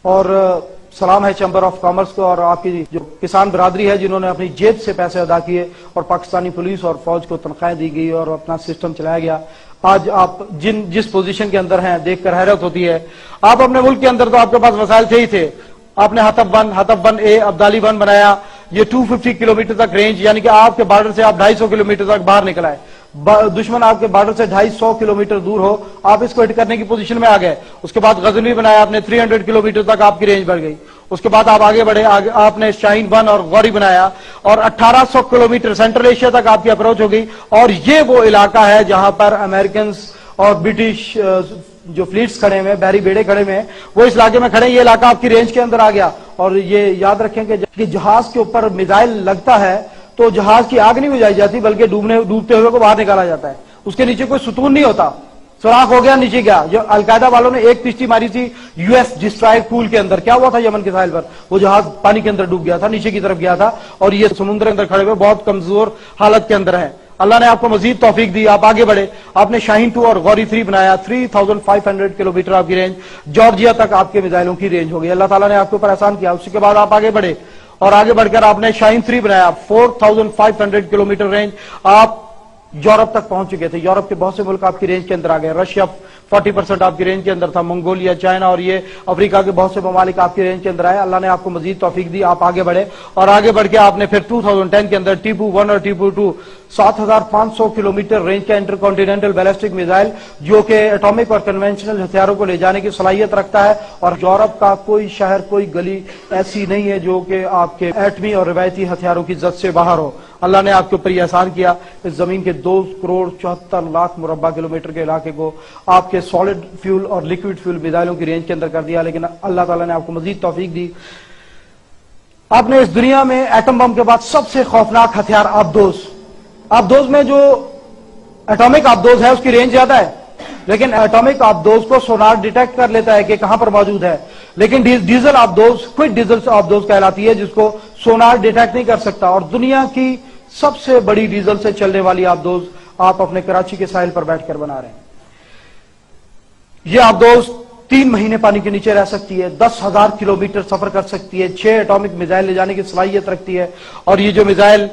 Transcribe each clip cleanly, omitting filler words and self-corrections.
اور سلام ہے چیمبر آف کامرس کو اور آپ کی جو کسان برادری ہے جنہوں نے اپنی جیب سے پیسے ادا کیے اور پاکستانی پولیس اور فوج کو تنخواہیں دی گئی اور اپنا سسٹم چلایا گیا. آج آپ جس پوزیشن کے اندر ہیں دیکھ کر حیرت ہوتی ہے. آپ اپنے ملک کے اندر تو آپ کے پاس وسائل تھے ہی تھے. آپ نے ہتف ون اے ابدالی ون بنایا. یہ 250 کلومیٹر تک رینج، یعنی کہ آپ کے بارڈر سے آپ 250 کلومیٹر تک باہر نکل آئے. دشمن آپ کے بارڈر سے 250 کلومیٹر دور ہو، آپ اس کو ہٹ کرنے کی پوزیشن میں آ گئے. اس کے بعد غزنوی بنایا آپ نے، 300 کلومیٹر تک آپ کی رینج بڑھ گئی. اس کے بعد آپ آگے بڑھے، آپ نے شاہین 1 اور غوری بنایا اور 1800 کلومیٹر سینٹرل ایشیا تک آپ کی اپروچ ہو گئی. اور یہ وہ علاقہ ہے جہاں پر امریکنز اور برٹش جو فلیٹس کھڑے ہوئے، بحری بیڑے کھڑے ہوئے ہیں، وہ اس علاقے میں کھڑے ہیں. یہ علاقہ آپ کی رینج کے اندر آ گیا. اور یہ یاد رکھیں کہ جہاز کے اوپر میزائل لگتا ہے تو جہاز کی آگ نہیں بجھائی جاتی بلکہ ڈوبتے ہوئے کو باہر نکالا جاتا ہے. اس کے نیچے کوئی ستون نہیں ہوتا، سوراخ ہو گیا نیچے گیا. جو القاعدہ والوں نے ایک کشتی ماری تھی یو ایس ڈسٹرائر پول کے اندر، کیا ہوا تھا یمن کے ساحل پر؟ وہ جہاز پانی کے اندر ڈوب گیا تھا، نیچے کی طرف گیا تھا. اور یہ سمندر کے اندر کھڑے ہوئے بہت کمزور حالت کے اندر ہیں. اللہ نے آپ کو مزید توفیق دی، آپ آگے بڑھے. آپ نے شاہین 2 اور غوری 3 بنایا. 3500 کلومیٹر آپ کی رینج، جارجیا تک آپ کے میزائلوں کی رینج ہو گئی. اللہ تعالیٰ نے آپ کے اوپر احسان کیا. اس کے بعد آپ آگے بڑھے اور آگے بڑھ کر آپ نے شاہین 3 بنایا. 4500 کلومیٹر رینج، آپ یورپ تک پہنچ چکے تھے. یورپ کے بہت سے ملک آپ کی رینج کے اندر آ گئے. رشیا 40% آپ کی رینج کے اندر تھا، منگولیا، چائنا اور یہ افریقہ کے بہت سے ممالک آپ کی رینج کے اندر آئے. اللہ نے آپ کو مزید توفیق دی، آپ آگے بڑھے اور آگے بڑھ کے آپ نے پھر 2010 کے اندر ٹیپو 1 اور ٹیپو 2 7500 کلومیٹر رینج کا انٹر کانٹیننٹل بیلسٹک میزائل جو کہ ایٹامک اور کنونشنل ہتھیاروں کو لے جانے کی صلاحیت رکھتا ہے. اور یورپ کا کوئی شہر، کوئی گلی ایسی نہیں ہے جو کہ آپ کے ایٹمی اور روایتی ہتھیاروں کی زد سے باہر ہو. اللہ نے آپ کے اوپر یہ احسان کیا. اس زمین کے 2,74,00,000 مربع کلومیٹر کے علاقے کو آپ کے سالڈ فیول اور لیکوڈ فیول میزائلوں کی رینج کے اندر کر دیا. لیکن اللہ تعالیٰ نے آپ کو مزید توفیق دی. آپ نے اس دنیا میں ایٹم بم کے بعد سب سے خوفناک ہتھیار آبدوز میں جو ایٹامک آبدوز ہے اس کی رینج زیادہ ہے، لیکن ایٹامک آبدوز کو سونار ڈیٹیکٹ کر لیتا ہے کہ کہاں پر موجود ہے. لیکن ڈیزل آبدوز کوئی ڈیزل آبدوز کہلاتی ہے جس کو سونار ڈیٹیکٹ نہیں کر سکتا. اور دنیا کی سب سے بڑی ڈیزل سے چلنے والی آبدوز آپ اپنے کراچی کے ساحل پر بیٹھ کر بنا رہے ہیں. یہ آبدوز 3 مہینے پانی کے نیچے رہ سکتی ہے، 10,000 کلومیٹر سفر کر سکتی ہے، 6 ایٹامک میزائل لے جانے کی صلاحیت رکھتی ہے. اور یہ جو missile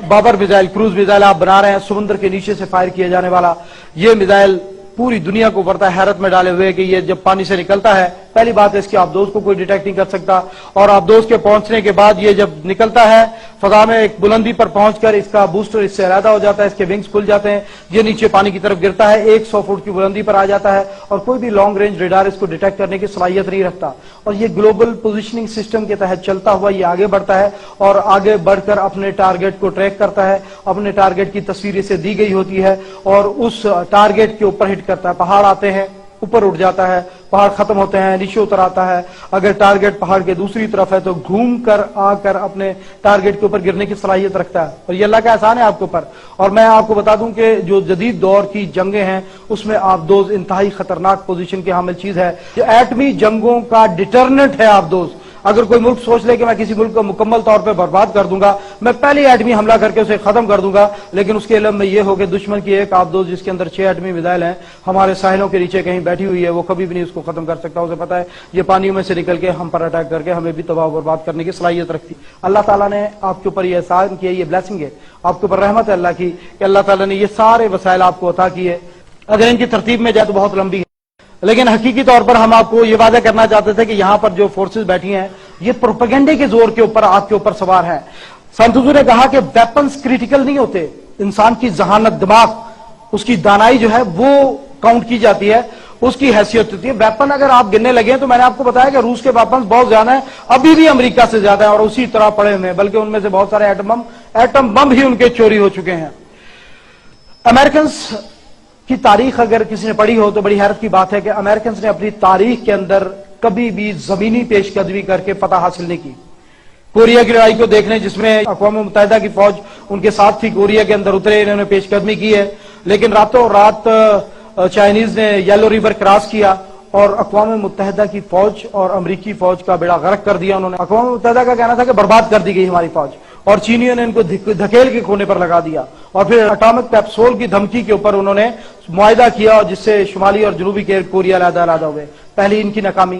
Babar missile, cruise missile آپ بنا رہے ہیں سمندر کے نیچے سے فائر کیے جانے والا، یہ میزائل پوری دنیا کو پڑتا ہے حیرت میں ڈالے ہوئے کہ یہ جب پانی سے نکلتا ہے، پہلی بات ہے اس کی آبدوز کو کوئی ڈیٹیکٹ نہیں کر سکتا. اور آبدوز کے پہنچنے کے بعد یہ جب نکلتا ہے فضا میں ایک بلندی پر پہنچ کر اس کا بوسٹر اس سے علیحدہ ہو جاتا ہے، اس کے ونگز کھل جاتے ہیں، یہ نیچے پانی کی طرف گرتا ہے، 100 فٹ کی بلندی پر آ جاتا ہے اور کوئی بھی لانگ رینج ریڈار اس کو ڈیٹیکٹ کرنے کی صلاحیت نہیں رکھتا. اور یہ گلوبل پوزیشننگ سسٹم کے تحت چلتا ہوا یہ آگے بڑھتا ہے اور آگے بڑھ کر اپنے ٹارگٹ کو ٹریک کرتا ہے. اپنے ٹارگٹ کی تصویر اسے دی گئی ہوتی ہے اور اس ٹارگٹ کے اوپر ہٹ کرتا ہے. پہاڑ آتے ہیں، اوپر اٹھ جاتا ہے، پہاڑ ختم ہوتے ہیں، نیچے اتر آتا ہے. اگر ٹارگٹ پہاڑ کے دوسری طرف ہے تو گھوم کر آ کر اپنے ٹارگٹ کے اوپر گرنے کی صلاحیت رکھتا ہے. اور یہ اللہ کا احسان ہے آپ کے اوپر. اور میں آپ کو بتا دوں کہ جو جدید دور کی جنگیں ہیں اس میں آبدوز انتہائی خطرناک پوزیشن کی حامل چیز ہے. جو ایٹمی جنگوں کا ڈیٹرنٹ ہے آبدوز. اگر کوئی ملک سوچ لے کہ میں کسی ملک کو مکمل طور پہ برباد کر دوں گا، میں پہلی ایٹمی حملہ کر کے اسے ختم کر دوں گا، لیکن اس کے علم میں یہ ہو کہ دشمن کی ایک آبدوز جس کے اندر 6 ایٹمی میزائل ہیں ہمارے ساحلوں کے نیچے کہیں بیٹھی ہوئی ہے، وہ کبھی بھی نہیں اس کو ختم کر سکتا. اسے پتا ہے یہ پانیوں میں سے نکل کے ہم پر اٹیک کر کے ہمیں بھی تباہ و برباد کرنے کی صلاحیت رکھتی. اللہ تعالیٰ نے آپ کے اوپر یہ احسان کیا، یہ بلیسنگ ہے آپ کے اوپر، رحمت ہے اللہ کی کہ اللہ تعالیٰ نے یہ سارے وسائل آپ کو عطا کیے. اگر ان کی ترتیب میں جائے تو بہت لمبی ہے، لیکن حقیقی طور پر ہم آپ کو یہ وعدہ کرنا چاہتے تھے کہ یہاں پر جو فورسز بیٹھی ہیں یہ پروپیگنڈے کے زور کے اوپر آپ کے اوپر سوار ہیں. سنت حضور نے کہا کہ ویپنز کریٹیکل نہیں ہوتے، انسان کی ذہانت، دماغ، اس کی دانائی جو ہے وہ کاؤنٹ کی جاتی ہے، اس کی حیثیت ہوتی ہے. ویپن اگر آپ گننے لگے تو میں نے آپ کو بتایا کہ روس کے ویپنز بہت زیادہ ہیں، ابھی بھی امریکہ سے زیادہ ہیں اور اسی طرح پڑے ہوئے ہیں، بلکہ ان میں سے بہت سارے ایٹم بم ہی ان کے چوری ہو چکے ہیں. امریکنز کی تاریخ اگر کسی نے پڑھی ہو تو بڑی حیرت کی بات ہے کہ امریکنز نے اپنی تاریخ کے اندر کبھی بھی زمینی پیش قدمی کر کے فتح حاصل نہیں کی. کوریا کی لڑائی کو دیکھ لیں جس میں اقوام متحدہ کی فوج ان کے ساتھ تھی، کوریا کے اندر اترے، انہوں نے پیش قدمی کی ہے، لیکن راتوں رات چائنیز نے یلو ریور کراس کیا اور اقوام متحدہ کی فوج اور امریکی فوج کا بیڑا غرق کر دیا. انہوں نے اقوام متحدہ کا کہنا تھا کہ برباد کر دی گئی ہماری فوج، اور چینیوں نے ان کو دھکیل کے کونے پر لگا دیا اور پھر اٹامک کیپسول کی دھمکی کے اوپر انہوں نے معاہدہ کیا جس سے شمالی اور جنوبی کوریا علیحدہ علیحدہ ہوئے. پہلی ان کی ناکامی.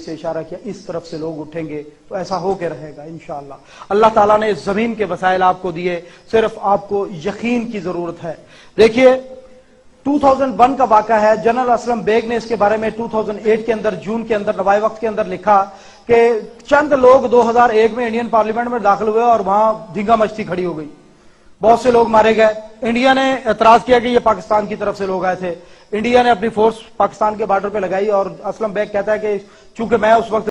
سے اشارہ کیا اس طرف سے لوگ اٹھیں گے تو ایسا ہو کے رہے گا انشاءاللہ. اللہ تعالیٰ نے اس زمین کے وسائل آپ کو دیے, صرف آپ کو یقین کی ضرورت ہے. دیکھیے 2001 کا واقعہ ہے, جنرل اسلم بیگ نے اس کے بارے میں 2008 کے اندر جون کے اندر نوائے وقت کے اندر لکھا کہ چند لوگ 2001 میں انڈین پارلیمنٹ میں داخل ہوئے اور وہاں دھنگا مچتی کھڑی ہو گئی, بہت سے لوگ مارے گئے. انڈیا نے اعتراض کیا کہ یہ پاکستان کی طرف سے لوگ آئے تھے. انڈیا نے اپنی فورس پاکستان کے بارڈر پہ لگائی اور اسلم بیگ کہتا ہے کہ چونکہ میں اس وقت